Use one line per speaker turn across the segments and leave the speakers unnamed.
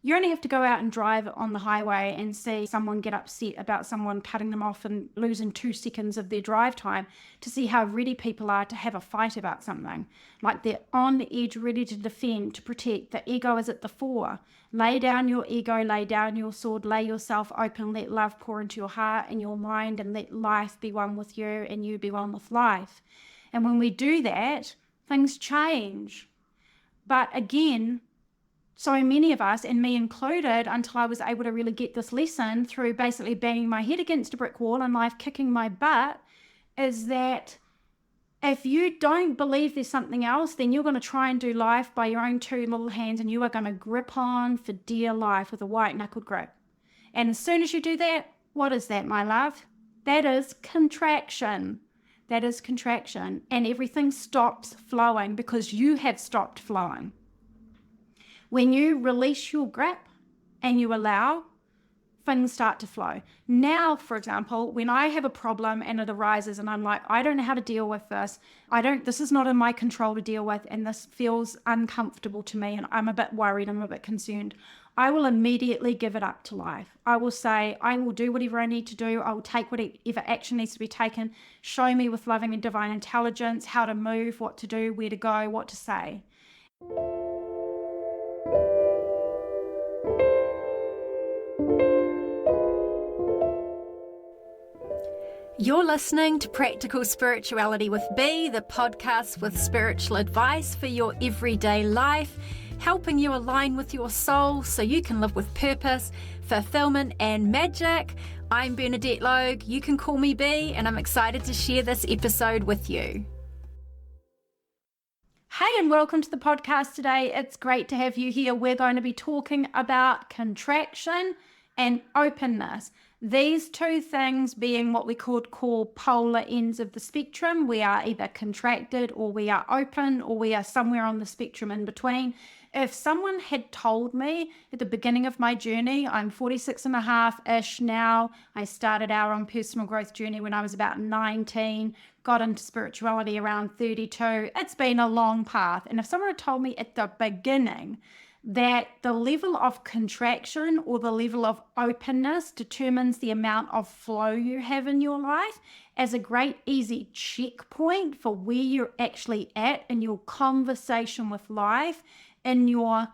You only have to go out and drive on the highway and see someone get upset about someone cutting them off and losing 2 seconds of their drive time to see how ready people are to have a fight about something. Like they're on the edge, ready to defend, to protect. The ego is at the fore. Lay down your ego, lay down your sword, lay yourself open, let love pour into your heart and your mind, and let life be one with you and you be one with life. And when we do that, things change. But again, so many of us, and me included, until I was able to really get this lesson through basically banging my head against a brick wall and life kicking my butt, is that if you don't believe there's something else, then you're going to try and do life by your own two little hands, and you are going to grip on for dear life with a white-knuckled grip. And as soon as you do that, what is that, my love? That is contraction. That is contraction. And everything stops flowing because you have stopped flowing. When you release your grip and you allow, things start to flow. Now, for example, when I have a problem and it arises and I'm like, I don't know how to deal with this. This is not in my control to deal with, and this feels uncomfortable to me and I'm a bit worried, I'm a bit concerned. I will immediately give it up to life. I will say, I will do whatever I need to do. I will take whatever action needs to be taken. Show me with loving and divine intelligence how to move, what to do, where to go, what to say.
You're listening to Practical Spirituality with B, the podcast with spiritual advice for your everyday life, helping you align with your soul so you can live with purpose, fulfillment, and magic. I'm Bernadette Logue. You can call me B, and I'm excited to share this episode with you.
Hey, and welcome to the podcast today. It's great to have you here. We're going to be talking about contraction and openness. These two things being what we could call polar ends of the spectrum. We are either contracted or we are open, or we are somewhere on the spectrum in between. If someone had told me at the beginning of my journey, I'm 46 and a half-ish now. I started our own personal growth journey when I was about 19, got into spirituality around 32. It's been a long path. And if someone had told me at the beginning that the level of contraction or the level of openness determines the amount of flow you have in your life as a great easy checkpoint for where you're actually at in your conversation with life, in your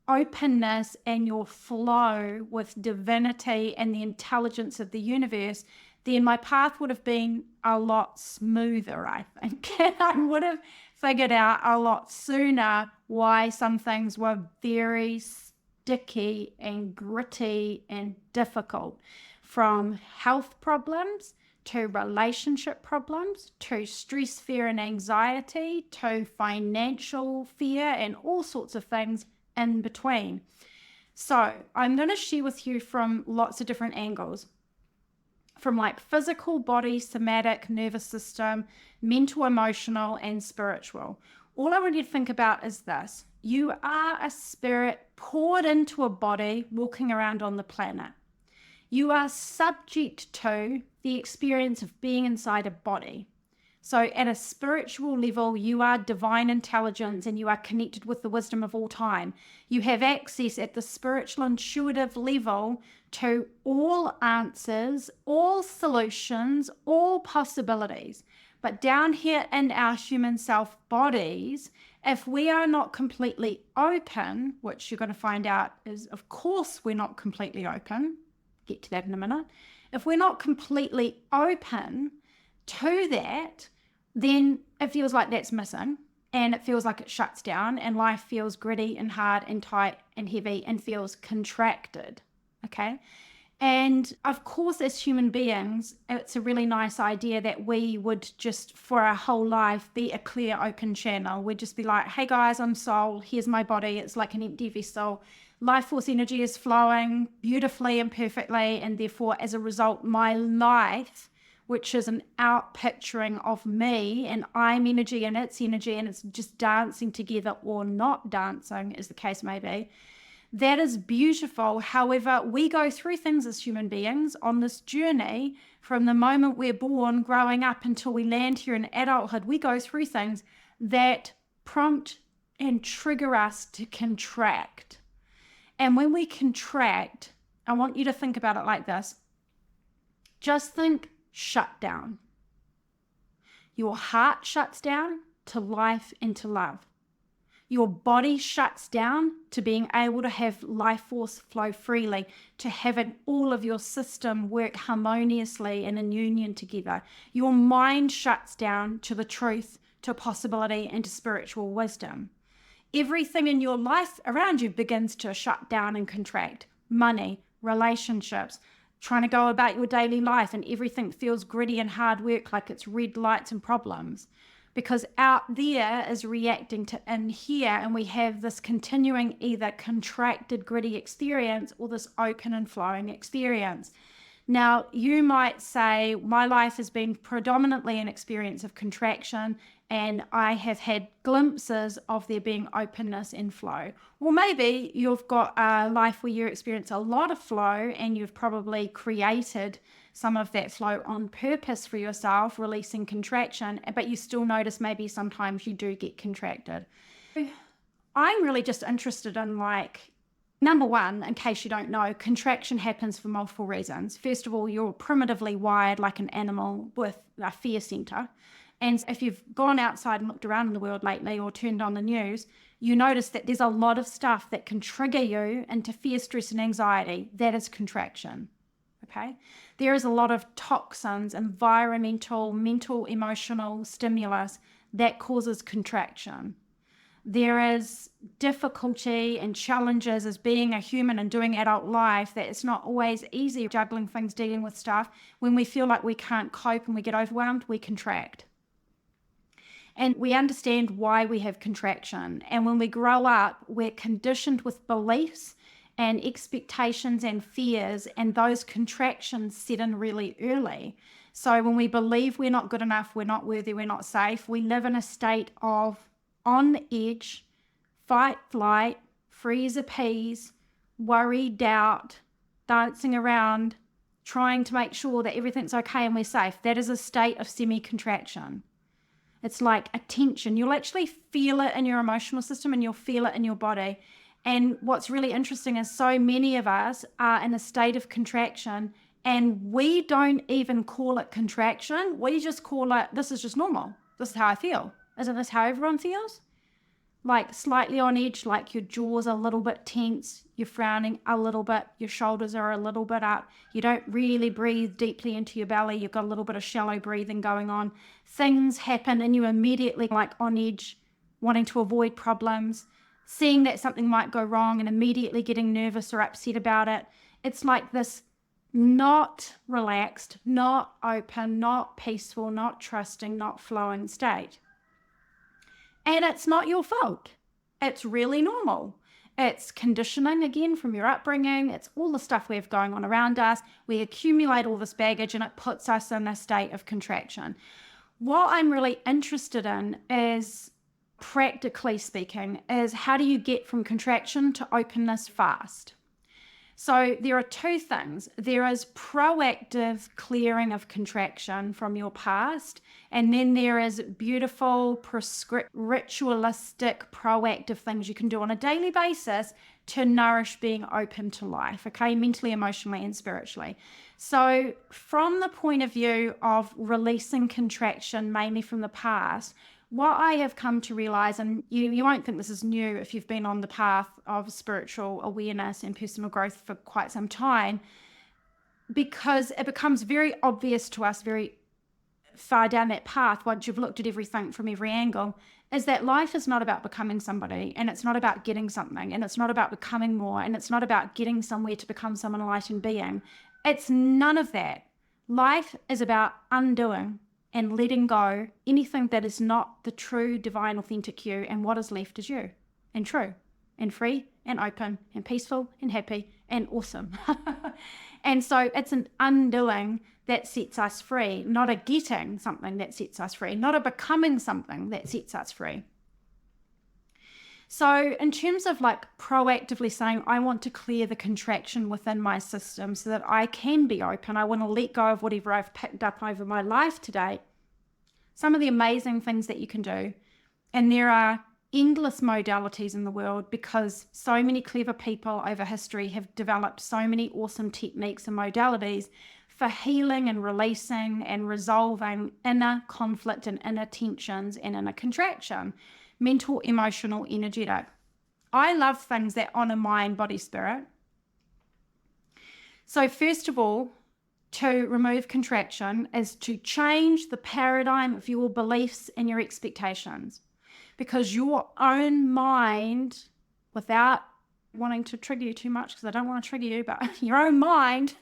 openness and your flow with divinity and the intelligence of the universe, then my path would have been a lot smoother, I think. I would have figured out a lot sooner why some things were very sticky and gritty and difficult, from health problems to relationship problems to stress, fear and anxiety to financial fear and all sorts of things in between. So I'm going to share with you from lots of different angles, from like physical, body, somatic, nervous system, mental, emotional, and spiritual. All I want you to think about is this. You are a spirit poured into a body walking around on the planet. You are subject to the experience of being inside a body. So at a spiritual level, you are divine intelligence and you are connected with the wisdom of all time. You have access at the spiritual intuitive level to all answers, all solutions, all possibilities. But down here in our human self bodies, if we are not completely open, which you're going to find out is, of course, we're not completely open. Get to that in a minute. If we're not completely open to that, then it feels like that's missing, and it feels like it shuts down, and life feels gritty and hard and tight and heavy and feels contracted. Okay. And of course, as human beings, it's a really nice idea that we would just for our whole life be a clear, open channel. We'd just be like, hey guys, I'm soul. Here's my body. It's like an empty vessel. Life force energy is flowing beautifully and perfectly. And therefore, as a result, my life, which is an outpicturing of me, and I'm energy and it's just dancing together or not dancing, as the case may be. That is beautiful. However, we go through things as human beings on this journey from the moment we're born, growing up until we land here in adulthood. We go through things that prompt and trigger us to contract. And when we contract, I want you to think about it like this. Just think shutdown. Your heart shuts down to life and to love. Your body shuts down to being able to have life force flow freely, to having all of your system work harmoniously and in union together. Your mind shuts down to the truth, to possibility, and to spiritual wisdom. Everything in your life around you begins to shut down and contract. Money, relationships, trying to go about your daily life, and everything feels gritty and hard work, like it's red lights and problems. Because out there is reacting to in here, and we have this continuing either contracted, gritty experience or this open and flowing experience. Now, you might say, my life has been predominantly an experience of contraction, and I have had glimpses of there being openness and flow. Or maybe you've got a life where you experience a lot of flow, and you've probably created some of that flow on purpose for yourself, releasing contraction, but you still notice maybe sometimes you do get contracted. I'm really just interested in, like, number one, in case you don't know, contraction happens for multiple reasons. First of all, you're primitively wired like an animal with a fear center. And if you've gone outside and looked around in the world lately or turned on the news, you notice that there's a lot of stuff that can trigger you into fear, stress, and anxiety. That is contraction. Okay? There is a lot of toxins, environmental, mental, emotional stimulus that causes contraction. There is difficulty and challenges as being a human and doing adult life, that it's not always easy juggling things, dealing with stuff. When we feel like we can't cope and we get overwhelmed, we contract. And we understand why we have contraction. And when we grow up, we're conditioned with beliefs and expectations and fears, and those contractions set in really early. So when we believe we're not good enough, we're not worthy, we're not safe, we live in a state of on edge, fight, flight, freeze, appease, worry, doubt, dancing around, trying to make sure that everything's okay and we're safe. That is a state of semi-contraction. It's like a tension. You'll actually feel it in your emotional system, and you'll feel it in your body. And what's really interesting is so many of us are in a state of contraction, and we don't even call it contraction. We just call it, this is just normal. This is how I feel. Isn't this how everyone feels? Like slightly on edge, like your jaw's a little bit tense, you're frowning a little bit, your shoulders are a little bit up, you don't really breathe deeply into your belly, you've got a little bit of shallow breathing going on. Things happen and you immediately like on edge, wanting to avoid problems, seeing that something might go wrong and immediately getting nervous or upset about it. It's like this not relaxed, not open, not peaceful, not trusting, not flowing state. And it's not your fault. It's really normal. It's conditioning, again, from your upbringing. It's all the stuff we have going on around us. We accumulate all this baggage and it puts us in a state of contraction. What I'm really interested in is, practically speaking, is how do you get from contraction to openness fast? So there are two things. There is proactive clearing of contraction from your past, and then there is beautiful, ritualistic, proactive things you can do on a daily basis to nourish being open to life, okay, mentally, emotionally, and spiritually. So from the point of view of releasing contraction, mainly from the past, what I have come to realize, and you won't think this is new if you've been on the path of spiritual awareness and personal growth for quite some time, because it becomes very obvious to us very far down that path once you've looked at everything from every angle, is that life is not about becoming somebody, and it's not about getting something, and it's not about becoming more, and it's not about getting somewhere to become some enlightened being. It's none of that. Life is about undoing and letting go anything that is not the true, divine, authentic you, and what is left is you, and true, and free, and open, and peaceful, and happy, and awesome. And so it's an undoing that sets us free, not a getting something that sets us free, not a becoming something that sets us free. So in terms of like proactively saying, I want to clear the contraction within my system so that I can be open, I want to let go of whatever I've picked up over my life today, some of the amazing things that you can do, and there are endless modalities in the world because so many clever people over history have developed so many awesome techniques and modalities for healing and releasing and resolving inner conflict and inner tensions and inner contraction, mental, emotional, energetic. I love things that honor mind, body, spirit. So first of all, to remove contraction is to change the paradigm of your beliefs and your expectations, because your own mind, without wanting to trigger you too much, because I don't want to trigger you, but your own mind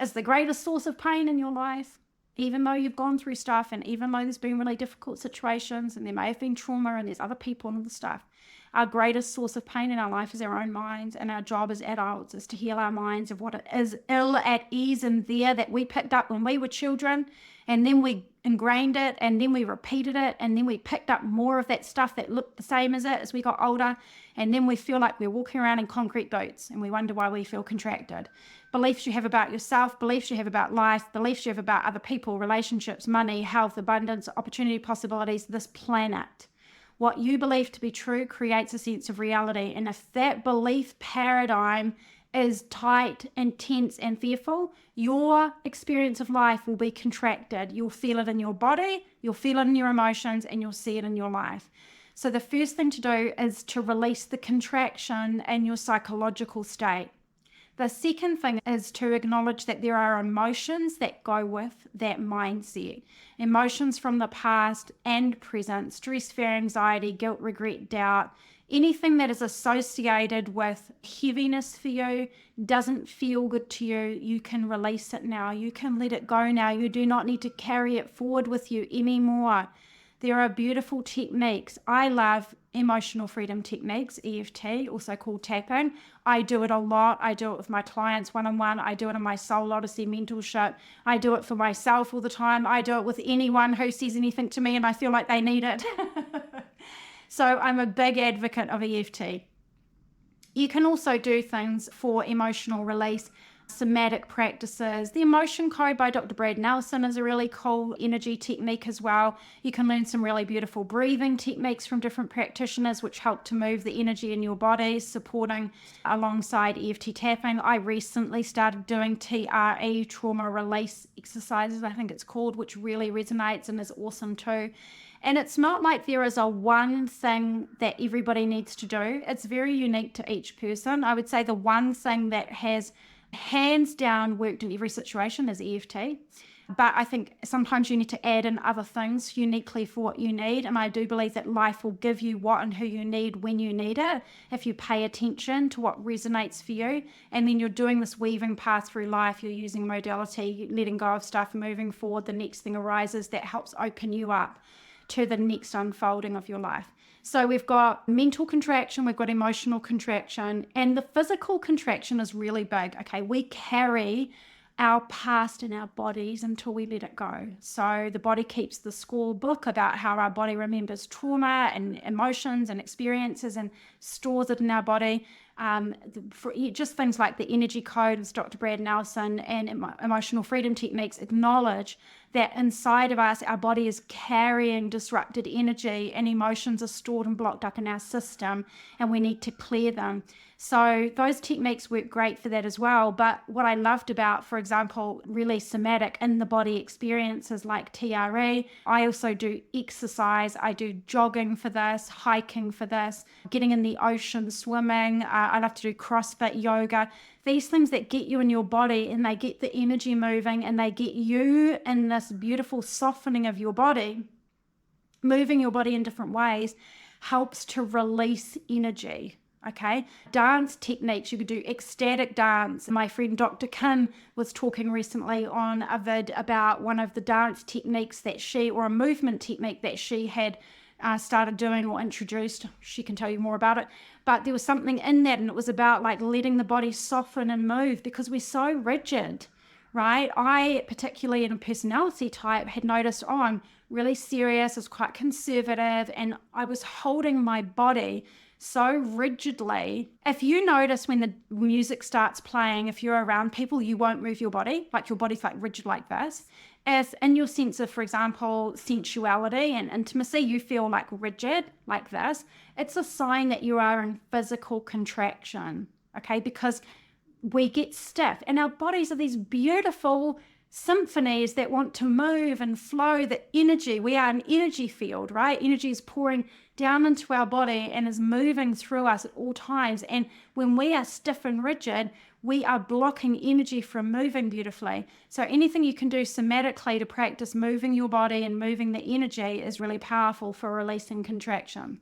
is the greatest source of pain in your life. Even though you've gone through stuff, and even though there's been really difficult situations, and there may have been trauma, and there's other people and other stuff, our greatest source of pain in our life is our own minds, and our job as adults is to heal our minds of what it is ill at ease in there that we picked up when we were children, and then we ingrained it, and then we repeated it, and then we picked up more of that stuff that looked the same as it as we got older, and then we feel like we're walking around in concrete boots, and we wonder why we feel contracted. Beliefs you have about yourself, beliefs you have about life, beliefs you have about other people, relationships, money, health, abundance, opportunity, possibilities, this planet. What you believe to be true creates a sense of reality. And if that belief paradigm is tight, intense, and fearful, your experience of life will be contracted. You'll feel it in your body, you'll feel it in your emotions, and you'll see it in your life. So the first thing to do is to release the contraction in your psychological state. The second thing is to acknowledge that there are emotions that go with that mindset. Emotions from the past and present, stress, fear, anxiety, guilt, regret, doubt, anything that is associated with heaviness for you, doesn't feel good to you, you can release it now. You can let it go now. You do not need to carry it forward with you anymore. There are beautiful techniques. I love emotional freedom techniques, EFT, also called tapping. I do it a lot. I do it with my clients one-on-one. I do it in my Soul Odyssey mentorship. I do it for myself all the time. I do it with anyone who says anything to me and I feel like they need it. So I'm a big advocate of EFT. You can also do things for emotional release, somatic practices. The Emotion Code by Dr. Brad Nelson is a really cool energy technique as well. You can learn some really beautiful breathing techniques from different practitioners which help to move the energy in your body, supporting alongside EFT tapping. I recently started doing TRE, trauma release exercises, I think it's called, which really resonates and is awesome too. And it's not like there is a one thing that everybody needs to do. It's very unique to each person. I would say the one thing that has hands down worked in every situation is EFT. But I think sometimes you need to add in other things uniquely for what you need. And I do believe that life will give you what and who you need when you need it, if you pay attention to what resonates for you. And then you're doing this weaving path through life. You're using modality, letting go of stuff, moving forward. The next thing arises that helps open you up to the next unfolding of your life. So we've got mental contraction, we've got emotional contraction, and the physical contraction is really big. Okay, we carry our past in our bodies until we let it go. So the body keeps the score book about how our body remembers trauma and emotions and experiences and stores it in our body. For just things like the energy code with Dr. Brad Nelson and emotional freedom techniques acknowledge that inside of us, our body is carrying disrupted energy and emotions are stored and blocked up in our system, and we need to clear them. So those techniques work great for that as well. But what I loved about, for example, really somatic in the body experiences like TRE, I also do exercise. I do jogging for this, hiking for this, getting in the ocean, swimming. I love to do CrossFit, yoga. These things that get you in your body and they get the energy moving and they get you in this beautiful softening of your body, moving your body in different ways, helps to release energy. Okay, dance techniques, you could do ecstatic dance. My friend Dr. Kim was talking recently on a vid about one of the dance techniques that or a movement technique that she had started doing or introduced. She can tell you more about it, but there was something in that, and it was about like letting the body soften and move because we're so rigid, right? I, particularly in a personality type, had noticed, I'm really serious, I was quite conservative, and I was holding my body so rigidly. If you notice when the music starts playing, if you're around people, you won't move your body, like your body's like rigid like this. If in your sense of, for example, sensuality and intimacy, you feel like rigid, like this, it's a sign that you are in physical contraction, okay? Because we get stiff, and our bodies are these beautiful symphonies that want to move and flow. The energy, we are an energy field, right? Energy is pouring down into our body and is moving through us at all times. And when we are stiff and rigid, we are blocking energy from moving beautifully. So anything you can do somatically to practice moving your body and moving the energy is really powerful for releasing contraction.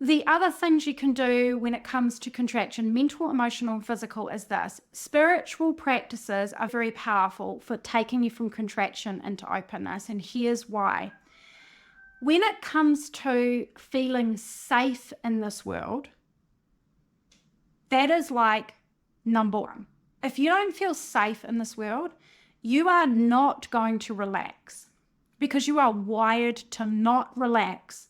The other things you can do when it comes to contraction, mental, emotional, and physical, is this. Spiritual practices are very powerful for taking you from contraction into openness, and here's why. When it comes to feeling safe in this world, that is like number one. If you don't feel safe in this world, you are not going to relax, because you are wired to not relax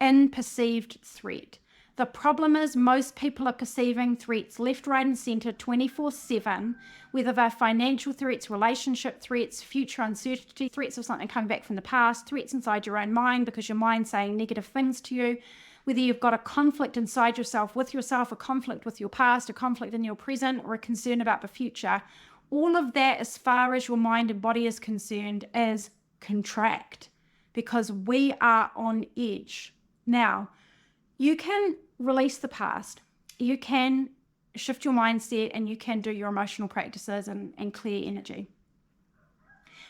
in perceived threat. The problem is most people are perceiving threats left, right, and center 24/7, whether they're financial threats, relationship threats, future uncertainty, threats of something coming back from the past, threats inside your own mind because your mind's saying negative things to you, whether you've got a conflict inside yourself, a conflict with your past, a conflict in your present, or a concern about the future. All of that, as far as your mind and body is concerned, is contract, because we are on edge. Now, you can release the past, you can shift your mindset, and you can do your emotional practices and clear energy.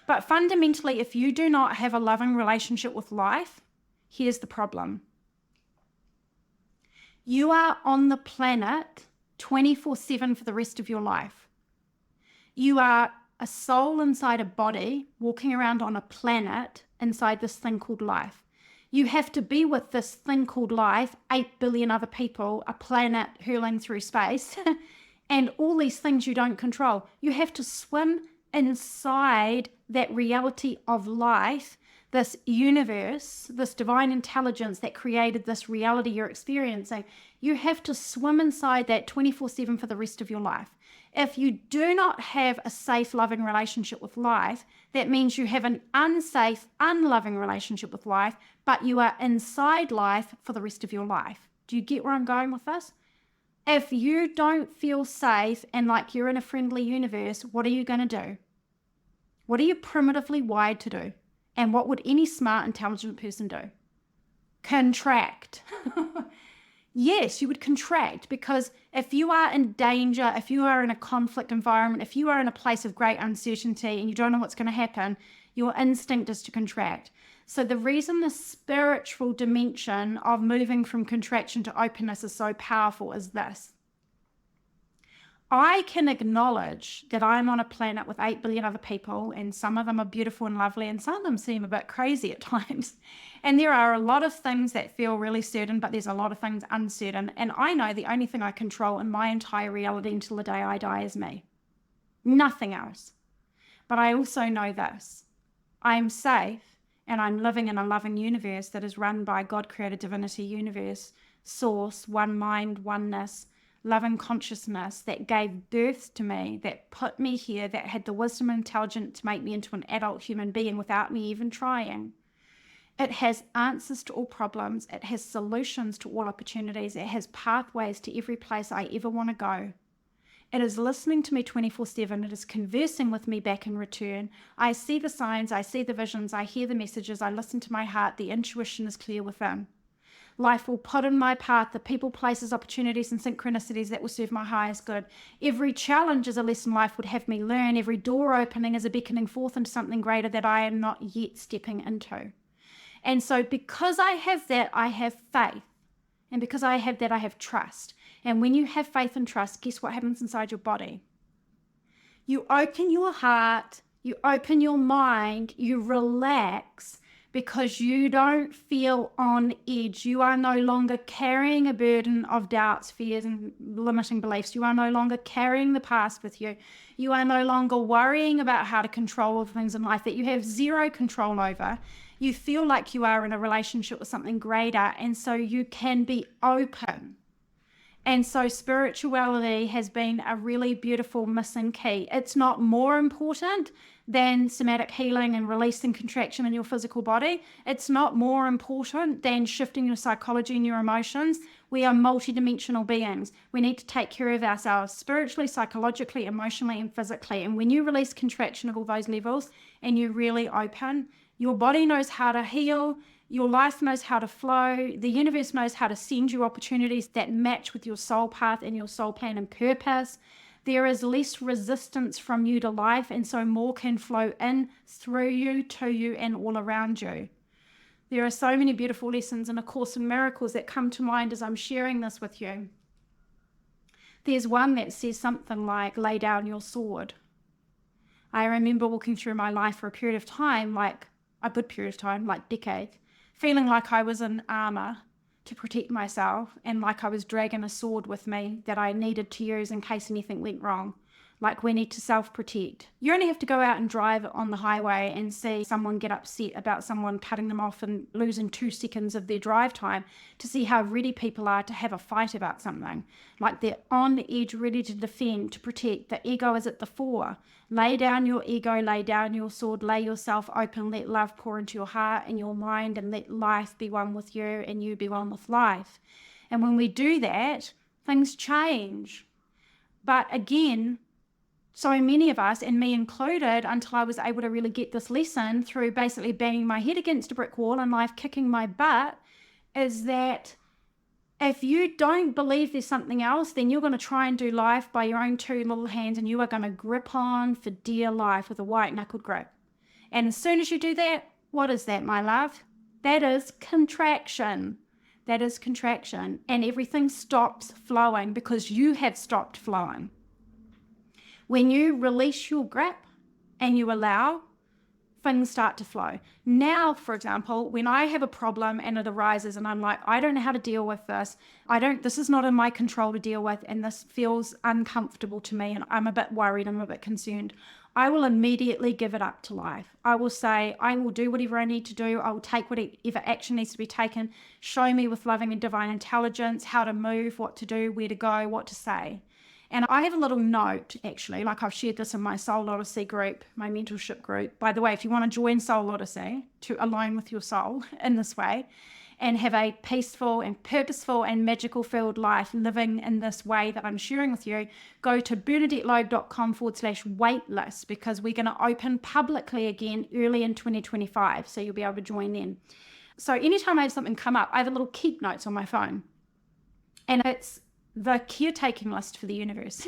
But fundamentally, if you do not have a loving relationship with life, here's the problem. You are on the planet 24/7 for the rest of your life. You are a soul inside a body walking around on a planet inside this thing called life. You have to be with this thing called life, 8 billion other people, a planet hurling through space, and all these things you don't control. You have to swim inside that reality of life, this universe, this divine intelligence that created this reality you're experiencing. You have to swim inside that 24/7 for the rest of your life. If you do not have a safe, loving relationship with life, that means you have an unsafe, unloving relationship with life, but you are inside life for the rest of your life. Do you get where I'm going with this? If you don't feel safe and like you're in a friendly universe, what are you going to do? What are you primitively wired to do? And what would any smart, intelligent person do? Contract. Yes, you would contract, because if you are in danger, if you are in a conflict environment, if you are in a place of great uncertainty and you don't know what's going to happen, your instinct is to contract. So the reason the spiritual dimension of moving from contraction to openness is so powerful is this. I can acknowledge that I'm on a planet with 8 billion other people, and some of them are beautiful and lovely, and some of them seem a bit crazy at times. And there are a lot of things that feel really certain, but there's a lot of things uncertain. And I know the only thing I control in my entire reality until the day I die is me. Nothing else. But I also know this. I'm safe, and I'm living in a loving universe that is run by God-created divinity universe, source, one mind, oneness, loving consciousness that gave birth to me, that put me here, that had the wisdom and intelligence to make me into an adult human being without me even trying. It has answers to all problems. It has solutions to all opportunities. It has pathways to every place I ever want to go. It is listening to me 24/7. It is conversing with me back in return. I see the signs, I see the visions, I hear the messages, I listen to my heart. The intuition is clear within. Life will put in my path the people, places, opportunities, and synchronicities that will serve my highest good. Every challenge is a lesson life would have me learn. Every door opening is a beckoning forth into something greater that I am not yet stepping into. And so because I have that, I have faith. And because I have that, I have trust. And when you have faith and trust, guess what happens inside your body? You open your heart, you open your mind, you relax, because you don't feel on edge. You are no longer carrying a burden of doubts, fears, and limiting beliefs. You are no longer carrying the past with you. You are no longer worrying about how to control all the things in life that you have zero control over. You feel like you are in a relationship with something greater, and so you can be open. And so spirituality has been a really beautiful missing key. It's not more important than somatic healing and releasing contraction in your physical body. It's not more important than shifting your psychology and your emotions. We are multidimensional beings. We need to take care of ourselves spiritually, psychologically, emotionally, and physically. And when you release contraction at all those levels and you really open, your body knows how to heal. Your life knows how to flow. The universe knows how to send you opportunities that match with your soul path and your soul plan and purpose. There is less resistance from you to life, and so more can flow in, through you, to you, and all around you. There are so many beautiful lessons in A Course in Miracles that come to mind as I'm sharing this with you. There's one that says something like, lay down your sword. I remember walking through my life for a period of time, like a good period of time, like decades, feeling like I was in armor to protect myself and like I was dragging a sword with me that I needed to use in case anything went wrong. Like we need to self-protect. You only have to go out and drive on the highway and see someone get upset about someone cutting them off and losing 2 seconds of their drive time to see how ready people are to have a fight about something. Like they're on the edge, ready to defend, to protect. The ego is at the fore. Lay down your ego, lay down your sword, lay yourself open, let love pour into your heart and your mind, and let life be one with you and you be one with life. And when we do that, things change. But again, so many of us, and me included, until I was able to really get this lesson through basically banging my head against a brick wall and life kicking my butt, is that if you don't believe there's something else, then you're going to try and do life by your own 2 little hands, and you are going to grip on for dear life with a white-knuckled grip. And as soon as you do that, what is that, my love? That is contraction. That is contraction. And everything stops flowing because you have stopped flowing. When you release your grip and you allow, things start to flow. Now, for example, when I have a problem and it arises and I'm like, I don't know how to deal with this. This is not in my control to deal with, and this feels uncomfortable to me, and I'm a bit worried, I'm a bit concerned. I will immediately give it up to life. I will say, I will do whatever I need to do. I will take whatever action needs to be taken. Show me with loving and divine intelligence how to move, what to do, where to go, what to say. And I have a little note, actually, like I've shared this in my Soul Odyssey group, my mentorship group. By the way, if you want to join Soul Odyssey to align with your soul in this way and have a peaceful and purposeful and magical filled life living in this way that I'm sharing with you, go to bernadettelogue.com/waitlist, because we're going to open publicly again early in 2025. So you'll be able to join then. So anytime I have something come up, I have a little keep notes on my phone, and it's the caretaking list for the universe.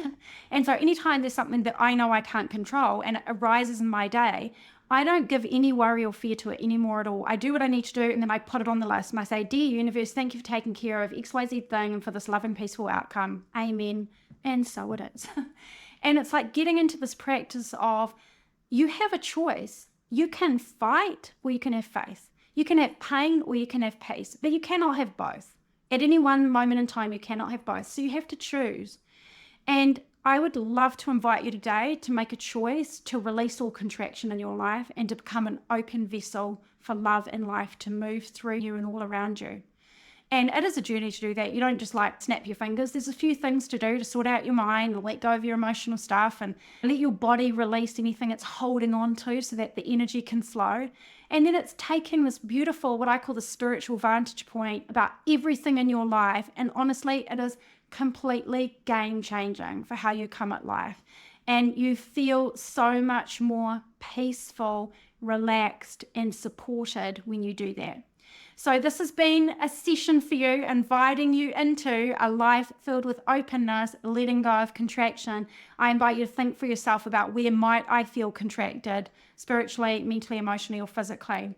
And so anytime there's something that I know I can't control and it arises in my day, I don't give any worry or fear to it anymore at all. I do what I need to do, and then I put it on the list and I say, dear universe, thank you for taking care of XYZ thing and for this love and peaceful outcome. Amen. And so it is. And it's like getting into this practice of, you have a choice. You can fight or you can have faith. You can have pain or you can have peace, but you cannot have both. At any one moment in time, you cannot have both. So you have to choose. And I would love to invite you today to make a choice to release all contraction in your life and to become an open vessel for love and life to move through you and all around you. And it is a journey to do that. You don't just like snap your fingers. There's a few things to do to sort out your mind and let go of your emotional stuff and let your body release anything it's holding on to so that the energy can flow. And then it's taking this beautiful, what I call the spiritual vantage point about everything in your life. And honestly, it is completely game changing for how you come at life. And you feel so much more peaceful, relaxed, and supported when you do that. So this has been a session for you, inviting you into a life filled with openness, letting go of contraction. I invite you to think for yourself about, where might I feel contracted, spiritually, mentally, emotionally, or physically?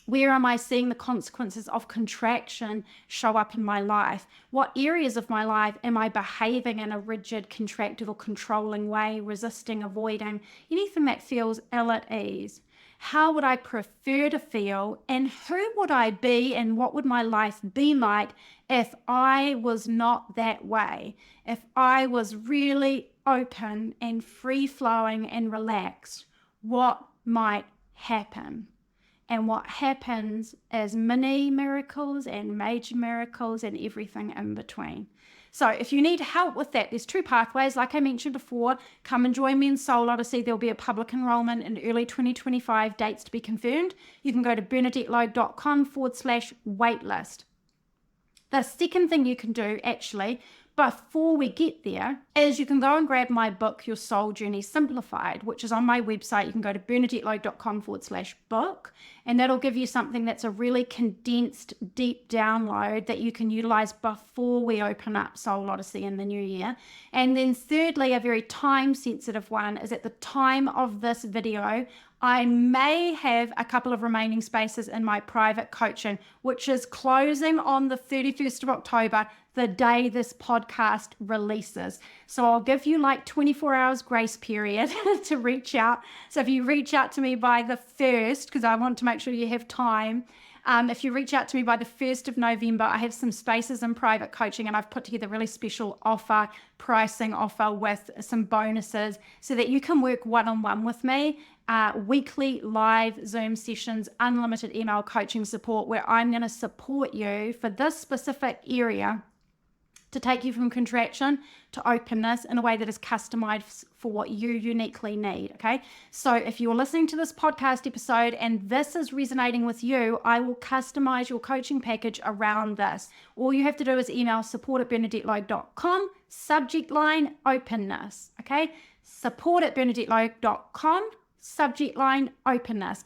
Where am I seeing the consequences of contraction show up in my life? What areas of my life am I behaving in a rigid, contracted, or controlling way, resisting, avoiding, anything that feels ill at ease? How would I prefer to feel, and who would I be, and what would my life be like if I was not that way? If I was really open and free-flowing and relaxed, what might happen? And what happens is mini miracles and major miracles and everything in between. So if you need help with that, there's 2 pathways. Like I mentioned before, come and join me in Soul Odyssey. There'll be a public enrollment in early 2025, dates to be confirmed. You can go to bernadettelogue.com/waitlist. The second thing you can do actually before we get there is you can go and grab my book, Your Soul Journey Simplified, which is on my website. You can go to bernadettelogue.com/book, and that'll give you something that's a really condensed, deep download that you can utilize before we open up Soul Odyssey in the new year. And then thirdly, a very time-sensitive one is at the time of this video, I may have a couple of remaining spaces in my private coaching, which is closing on the 31st of October, the day this podcast releases. So I'll give you like 24 hours grace period to reach out. So if you reach out to me by the 1st, because I want to make sure you have time, if you reach out to me by the 1st of November, I have some spaces in private coaching, and I've put together a really special pricing offer with some bonuses so that you can work one-on-one with me, weekly live Zoom sessions, unlimited email coaching support, where I'm going to support you for this specific area to take you from contraction to openness in a way that is customized for what you uniquely need, okay? So if you're listening to this podcast episode and this is resonating with you, I will customize your coaching package around this. All you have to do is email support@bernadettelogue.com, subject line openness, okay? support@bernadettelogue.com, subject line openness.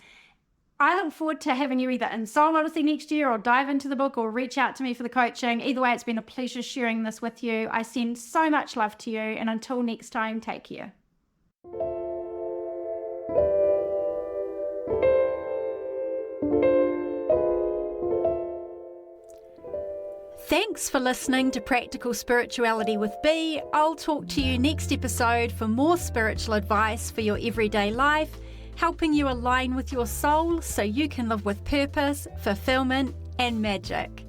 I look forward to having you either in Soul Odyssey next year or dive into the book or reach out to me for the coaching. Either way, it's been a pleasure sharing this with you. I send so much love to you, and until next time, take care.
Thanks for listening to Practical Spirituality with Bea. I'll talk to you next episode for more spiritual advice for your everyday life, helping you align with your soul so you can live with purpose, fulfillment, and magic.